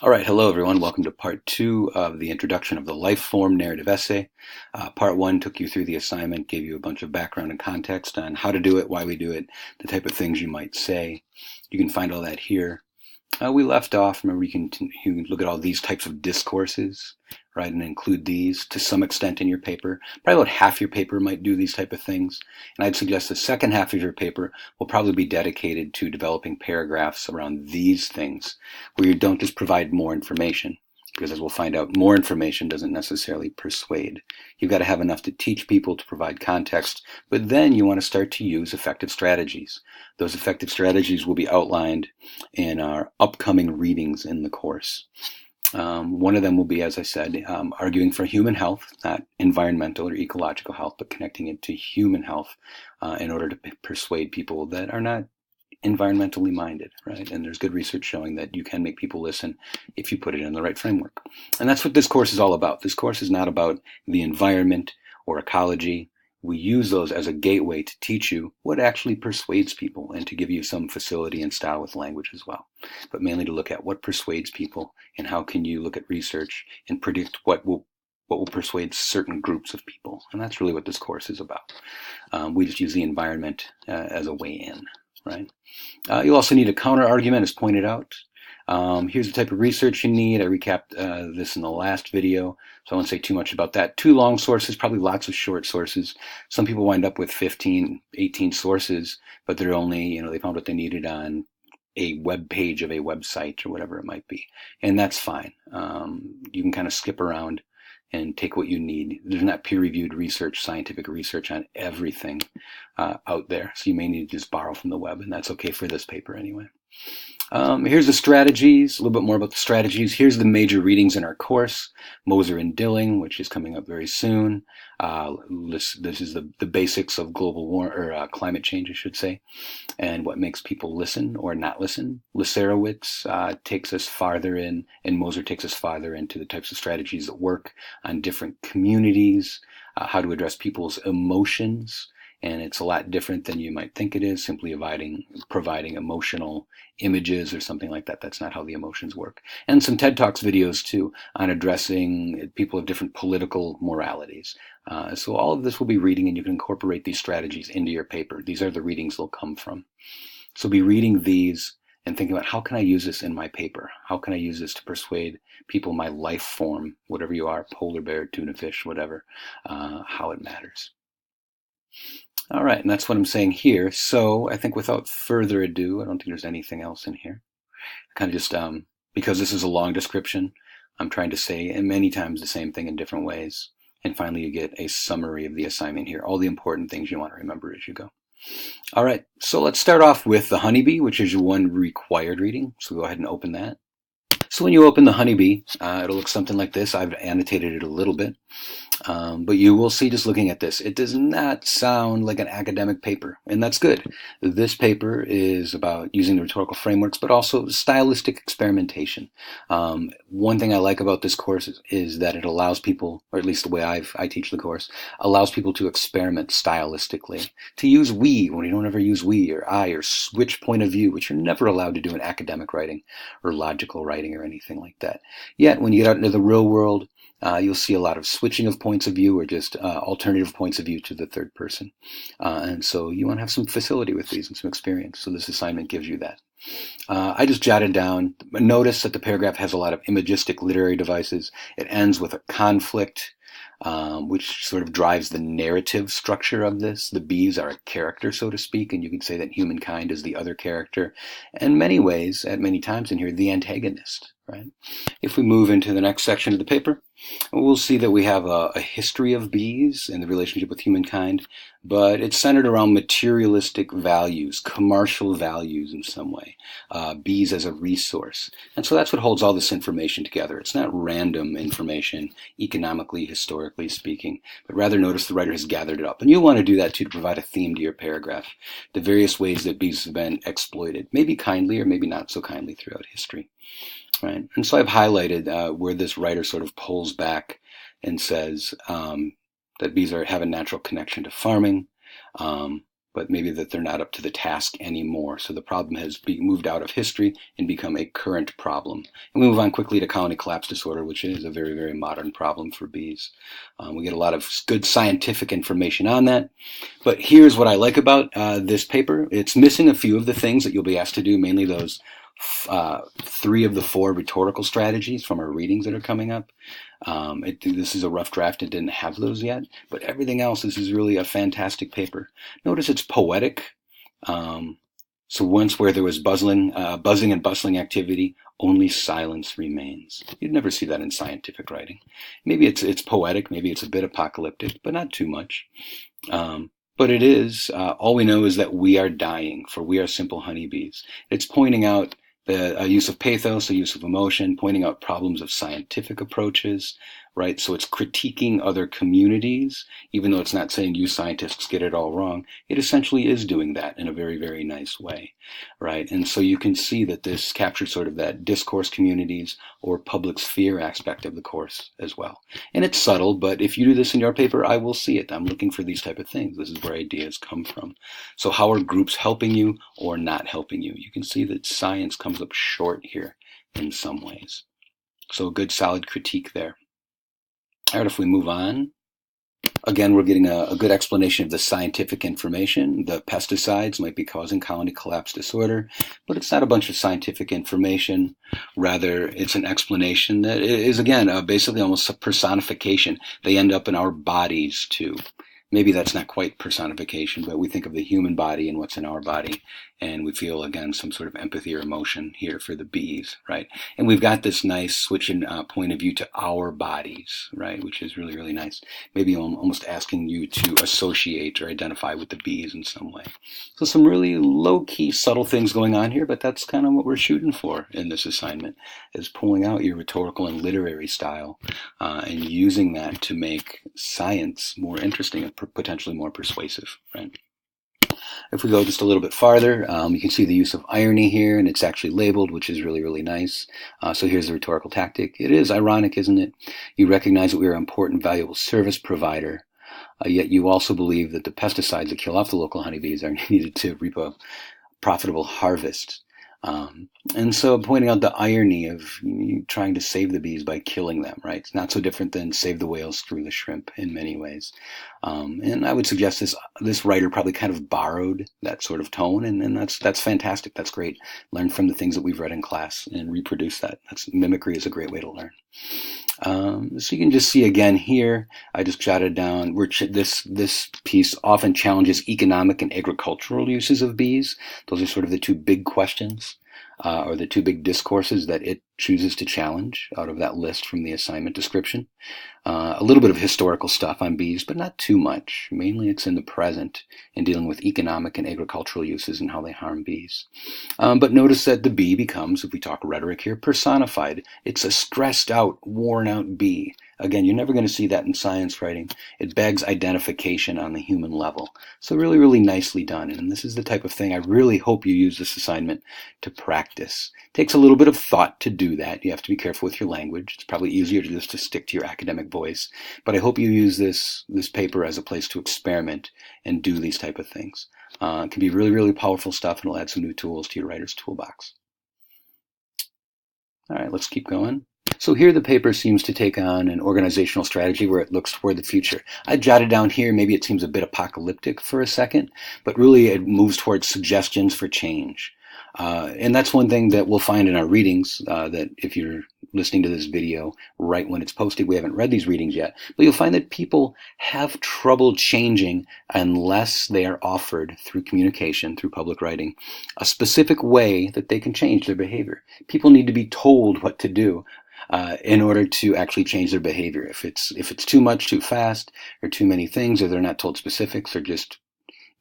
All right, hello everyone. Welcome to part two of the introduction of the life form narrative essay. Part one took you through the assignment, gave you a bunch of background and context on how to do it, why we do it, the type of things you might say. You can find all that here. We left off, remember you can look at all these types of discourses, right, and include these to some extent in your paper. Probably about half your paper might do these type of things. And I'd suggest the second half of your paper will probably be dedicated to developing paragraphs around these things, where you don't just provide more information. Because as we'll find out, more information doesn't necessarily persuade. You've got to have enough to teach people, to provide context, but then you want to start to use effective strategies. Those effective strategies will be outlined in our upcoming readings in the course. One of them will be, as I said, arguing for human health, not environmental or ecological health, but connecting it to human health in order to persuade people that are not environmentally minded, right? And there's good research showing that you can make people listen if you put it in the right framework. And that's what this course is all about. This course is not about the environment or ecology. We use those as a gateway to teach you what actually persuades people and to give you some facility and style with language as well. But mainly to look at what persuades people and how can you look at research and predict what will persuade certain groups of people. And that's really what this course is about. We just use the environment as a way in. Right. You'll also need a counter argument, as pointed out. Here's the type of research you need. I recapped this in the last video, so I won't say too much about that. 2 long sources, probably lots of short sources. Some people wind up with 15, 18 sources, but they're only, they found what they needed on a web page of a website or whatever it might be. And that's fine. You can kind of skip around and take what you need. There's not peer-reviewed research, scientific research on everything out there. So you may need to just borrow from the web, and that's okay for this paper anyway. Here's the strategies, a little bit more about the strategies. Here's the major readings in our course. Moser and Dilling, which is coming up very soon. This is the basics of global climate change, I should say, and what makes people listen or not listen. Lasarowitz takes us farther in, and Moser takes us farther into the types of strategies that work on different communities, how to address people's emotions. And it's a lot different than you might think it is, simply providing emotional images or something like that. That's not how the emotions work. And some TED Talks videos, too, on addressing people of different political moralities. So all of this will be reading, and you can incorporate these strategies into your paper. These are the readings they'll come from. So be reading these and thinking about, how can I use this in my paper? How can I use this to persuade people my life form, whatever you are, polar bear, tuna fish, whatever, how it matters. All right, and that's what I'm saying here. So I think without further ado, I don't think there's anything else in here. Kind of just, because this is a long description, I'm trying to say many times the same thing in different ways. And finally, you get a summary of the assignment here, all the important things you want to remember as you go. All right, so let's start off with the Honeybee, which is your one required reading. So go ahead and open that. So when you open the Honeybee, it'll look something like this. I've annotated it a little bit. But you will see, just looking at this, it does not sound like an academic paper, and that's good. This paper is about using the rhetorical frameworks, but also stylistic experimentation. One thing I like about this course is that it allows people, or at least the way I teach the course, allows people to experiment stylistically, to use we when you don't ever use we or I, or switch point of view, which you're never allowed to do in academic writing or logical writing or anything like that. Yet, when you get out into the real world, you'll see a lot of switching of points of view, or just alternative points of view to the third person. And so you want to have some facility with these and some experience. So this assignment gives you that. I just jotted down, notice that the paragraph has a lot of imagistic literary devices. It ends with a conflict, which sort of drives the narrative structure of this. The bees are a character, so to speak, and you could say that humankind is the other character. In many ways, at many times in here, the antagonist, right? If we move into the next section of the paper, we'll see that we have a history of bees and the relationship with humankind, but it's centered around materialistic values, commercial values in some way, bees as a resource. And so that's what holds all this information together. It's not random information, economically, historically speaking, but rather notice the writer has gathered it up. And you'll want to do that too, to provide a theme to your paragraph, the various ways that bees have been exploited, maybe kindly or maybe not so kindly throughout history. Right. And so I've highlighted where this writer sort of pulls back and says that bees have a natural connection to farming, but maybe that they're not up to the task anymore. So the problem has been moved out of history and become a current problem. And we move on quickly to colony collapse disorder, which is a very, very modern problem for bees. We get a lot of good scientific information on that. But here's what I like about this paper. It's missing a few of the things that you'll be asked to do, mainly those 3 of the 4 rhetorical strategies from our readings that are coming up. This is a rough draft. It didn't have those yet, but everything else, this is really a fantastic paper. Notice it's poetic. So once where there was buzzing and bustling activity, only silence remains. You'd never see that in scientific writing. Maybe it's poetic, maybe it's a bit apocalyptic, but not too much. But it is, all we know is that we are dying, for we are simple honeybees. It's pointing out the use of pathos, the use of emotion, pointing out problems of scientific approaches, right? So it's critiquing other communities, even though it's not saying you scientists get it all wrong. It essentially is doing that in a very, very nice way, right? And so you can see that this captures sort of that discourse communities or public sphere aspect of the course as well. And it's subtle, but if you do this in your paper, I will see it. I'm looking for these type of things. This is where ideas come from. So how are groups helping you or not helping you? You can see that science comes up short here in some ways. So a good solid critique there. All right, if we move on, again, we're getting a good explanation of the scientific information. The pesticides might be causing colony collapse disorder, but it's not a bunch of scientific information. Rather, it's an explanation that is, again, basically almost a personification. They end up in our bodies too. Maybe that's not quite personification, but we think of the human body and what's in our body, and we feel, again, some sort of empathy or emotion here for the bees, right? And we've got this nice switch in point of view to our bodies, right, which is really, really nice. Maybe almost asking you to associate or identify with the bees in some way. So some really low-key, subtle things going on here, but that's kind of what we're shooting for in this assignment, is pulling out your rhetorical and literary style and using that to make science more interesting and potentially more persuasive, right? If we go just a little bit farther, you can see the use of irony here, and it's actually labeled, which is really, really nice. So here's the rhetorical tactic. It is ironic, isn't it? You recognize that we are an important, valuable service provider, yet you also believe that the pesticides that kill off the local honeybees are needed to reap a profitable harvest. And so pointing out the irony of trying to save the bees by killing them, right? It's not so different than save the whales, screw the shrimp in many ways. And I would suggest this writer probably kind of borrowed that sort of tone, and that's fantastic. That's great. Learn from the things that we've read in class and reproduce that. Mimicry is a great way to learn. So you can just see again here, I just jotted down, this piece often challenges economic and agricultural uses of bees. Those are sort of the 2 big questions, or the 2 big discourses that it chooses to challenge out of that list from the assignment description. A little bit of historical stuff on bees, but not too much. Mainly it's in the present in dealing with economic and agricultural uses and how they harm bees. But notice that the bee becomes, if we talk rhetoric here, personified. It's a stressed out, worn out bee. Again, you're never going to see that in science writing. It begs identification on the human level. So really, really nicely done. And this is the type of thing I really hope you use this assignment to practice. It takes a little bit of thought to do that. You have to be careful with your language. It's probably easier to just to stick to your academic voice. But I hope you use this paper as a place to experiment and do these type of things. It can be really, really powerful stuff, and it'll add some new tools to your writer's toolbox. All right, let's keep going. So here the paper seems to take on an organizational strategy where it looks toward the future. I jotted down here, maybe it seems a bit apocalyptic for a second, but really it moves towards suggestions for change. And that's one thing that we'll find in our readings, that if you're listening to this video right when it's posted, we haven't read these readings yet, but you'll find that people have trouble changing unless they are offered through communication, through public writing, a specific way that they can change their behavior. People need to be told what to do in order to actually change their behavior. If it's too much, too fast, or too many things, or they're not told specifics, or just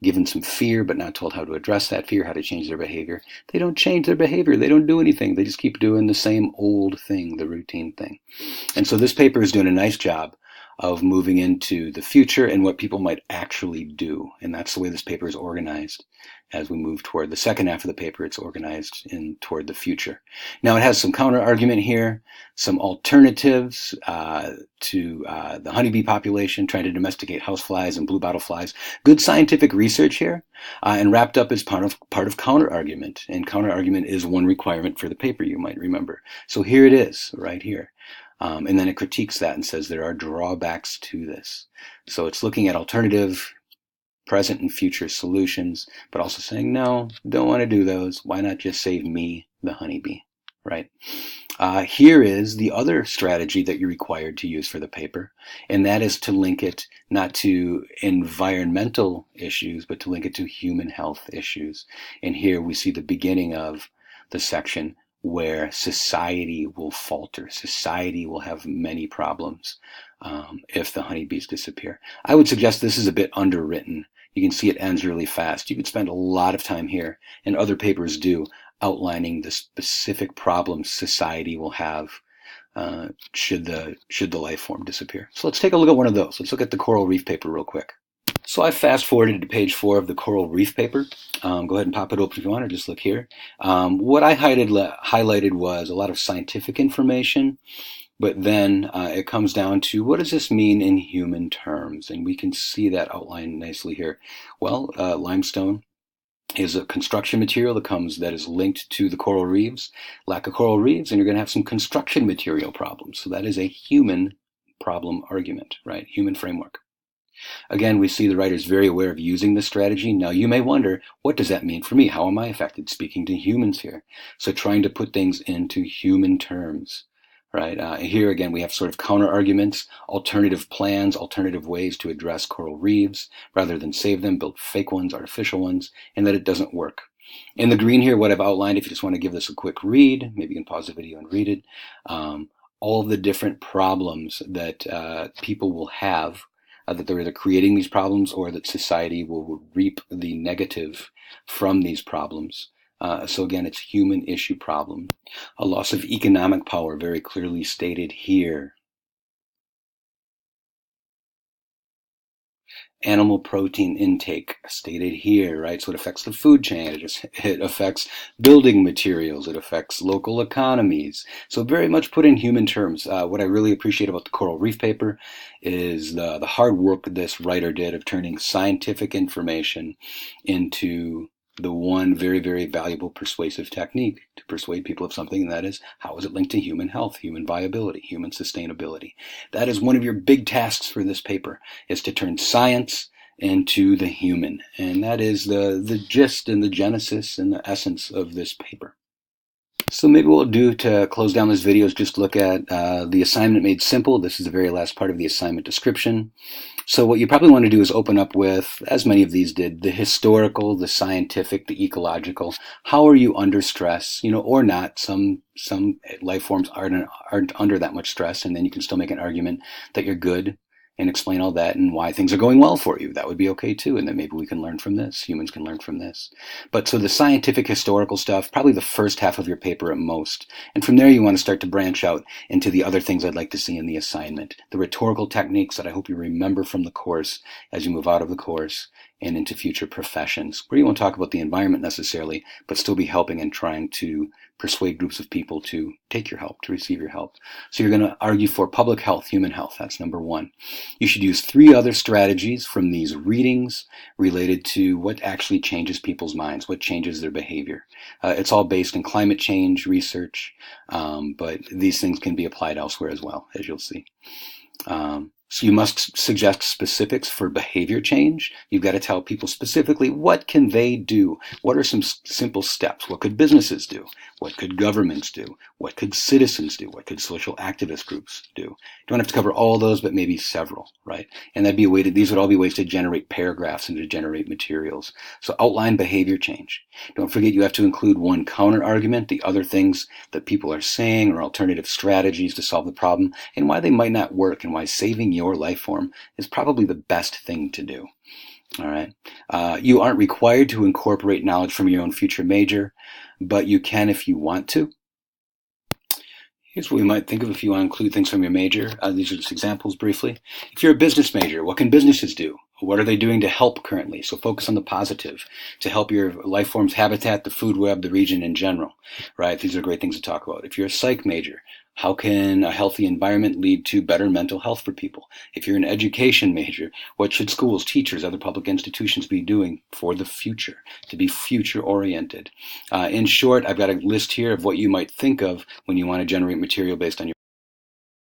given some fear but not told how to address that fear, how to change their behavior, they don't change their behavior. They don't do anything. They just keep doing the same old thing, the routine thing. And so this paper is doing a nice job of moving into the future and what people might actually do. And that's the way this paper is organized. as we move toward the second half of the paper, it's organized in toward the future. Now, it has some counter argument here, some alternatives to the honeybee population, trying to domesticate houseflies and blue bottle flies. Good scientific research here, and wrapped up as part of counter argument. And counter argument is one requirement for the paper, you might remember. So here it is, right here. And then it critiques that and says there are drawbacks to this. So it's looking at alternative present and future solutions, but also saying, no, don't want to do those. Why not just save me, the honeybee, right? Here is the other strategy that you're required to use for the paper, and that is to link it not to environmental issues, but to link it to human health issues. And here we see the beginning of the section where society will falter. Society will have many problems if the honeybees disappear. I would suggest this is a bit underwritten. You can see it ends really fast. You could spend a lot of time here, and other papers do, outlining the specific problems society will have should the life form disappear. So let's take a look at one of those. Let's look at the coral reef paper real quick. So I fast forwarded to page 4 of the coral reef paper. Go ahead and pop it open if you want, or just look here. What I highlighted was a lot of scientific information, but then it comes down to, what does this mean in human terms? And we can see that outlined nicely here. Well, limestone is a construction material that is linked to the coral reefs. Lack of coral reefs, and you're going to have some construction material problems. So that is a human problem argument, right? Human framework. Again, we see the writer's very aware of using this strategy. Now, you may wonder, what does that mean for me? How am I affected? Speaking to humans here. So trying to put things into human terms, right? Here, again, we have sort of counter arguments, alternative plans, alternative ways to address coral reefs rather than save them, build fake ones, artificial ones, and that it doesn't work. In the green here, what I've outlined, if you just want to give this a quick read, maybe you can pause the video and read it, all of the different problems that people will have, that they're either creating these problems or that society will reap the negative from these problems. So again, it's human issue problem. A loss of economic power, very clearly stated here. Animal protein intake, stated here, right? So it affects the food chain, it affects building materials, it affects local economies. So very much put in human terms. What I really appreciate about the coral reef paper is the hard work this writer did of turning scientific information into the one very, very valuable persuasive technique to persuade people of something, and that is, how is it linked to human health, human viability, human sustainability? That is one of your big tasks for this paper, is to turn science into the human. And that is the gist and the genesis and the essence of this paper. So maybe what we'll do to close down this video is just look at the assignment made simple. This is the very last part of the assignment description. So what you probably want to do is open up with, as many of these did, the historical, the scientific, the ecological. How are you under stress, or not? Some life forms aren't under that much stress, and then you can still make an argument that you're good and explain all that and why things are going well for you. That would be okay too, and then maybe we can learn from this. Humans can learn from this. But so the scientific, historical stuff, probably the first half of your paper at most. And from there you want to start to branch out into the other things I'd like to see in the assignment. The rhetorical techniques that I hope you remember from the course as you move out of the course and into future professions, where you won't talk about the environment necessarily, but still be helping and trying to persuade groups of people to take your help, to receive your help. So you're going to argue for public health, human health. That's number 1. You should use 3 other strategies from these readings related to what actually changes people's minds, what changes their behavior. It's all based in climate change research, but these things can be applied elsewhere as well, as you'll see. So you must suggest specifics for behavior change. You've got to tell people specifically, what can they do? What are some simple steps? What could businesses do? What could governments do? What could citizens do? What could social activist groups do? You don't have to cover all those, but maybe several, right? And that'd be a way these would all be ways to generate paragraphs and to generate materials. So outline behavior change. Don't forget you have to include one counter argument, the other things that people are saying or alternative strategies to solve the problem, and why they might not work, and why saving your life form is probably the best thing to do. All right. You aren't required to incorporate knowledge from your own future major, but you can if you want to. Here's what we might think of if you want to include things from your major. These are just examples briefly. If you're a business major, what can businesses do? What are they doing to help currently? So focus on the positive to help your life form's habitat, the food web, the region in general, right? These are great things to talk about. If you're a psych major, how can a healthy environment lead to better mental health for people? If you're an education major, what should schools, teachers, other public institutions be doing for the future to be future oriented? In short, I've got a list here of what you might think of when you want to generate material based on your